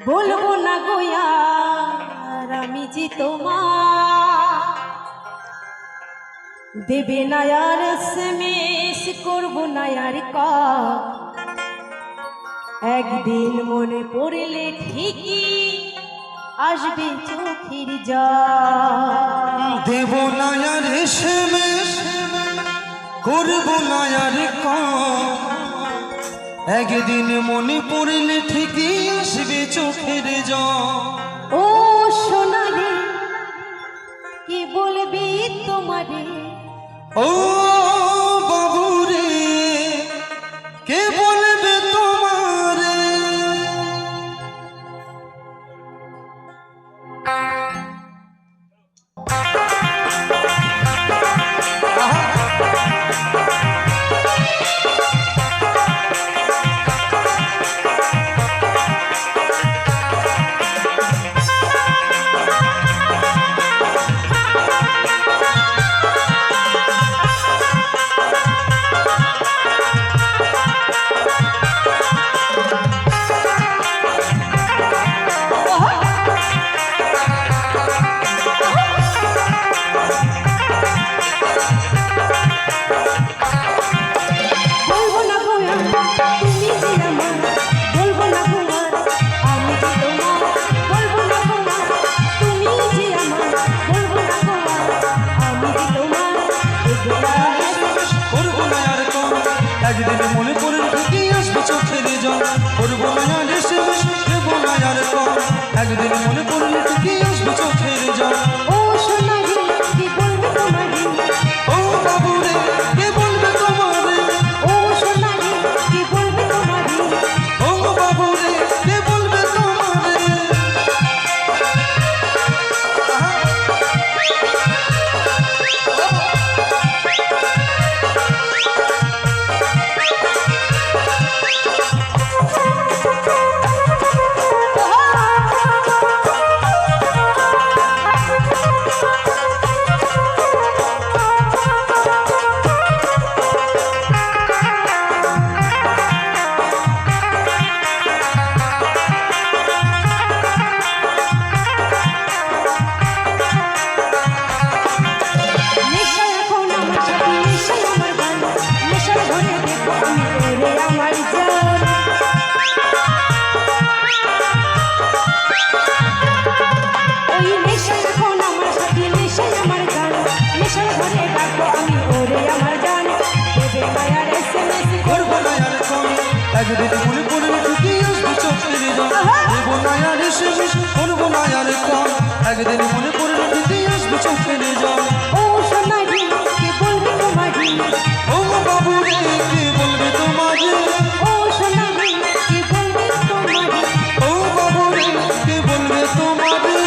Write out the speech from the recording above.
বলবো না গোয়ার আমি যে তোমার দেবে না আর এসএমএস করবো না আর কল একদিন মনে পড়লে ঠিকই আসবে চোখের জল দেব না আর এসএমএস করবো না আর কল একদিন মনে পড়লে ঠিকই আসবে চোখের জল ও সোনা রে কি বলবি তোমারে ও বাবু রে কে বলবে তোমারে একদিন মনে পড়ে ঠিকই আসবে চোখের জল করবো না আর এসএমএস দেবো না আর কল একদিন মনে পড়লে ঠিকই আসবে চোখের জল ও সোনা রে কি বলবো তোমারে ও বাবু রে কে বলবে তোমারে ও সোনা রে কি বলবো তোমারে ও বাবু রে কে বলবে তোমারে একদিন মনে পড়লে ঠিকই আসবে চোখের জল দেবো না আর এসএমএস করবো না আর কল একদিন মনে পড়লে ঠিকই আসবে চোখের জল ও সোনা রে কি বলবো তোমারে ও বাবু রে কে বলবে তোমারে ও সোনা রে কি বলবো তোমারে ও বাবু রে কে বলবে তোমারে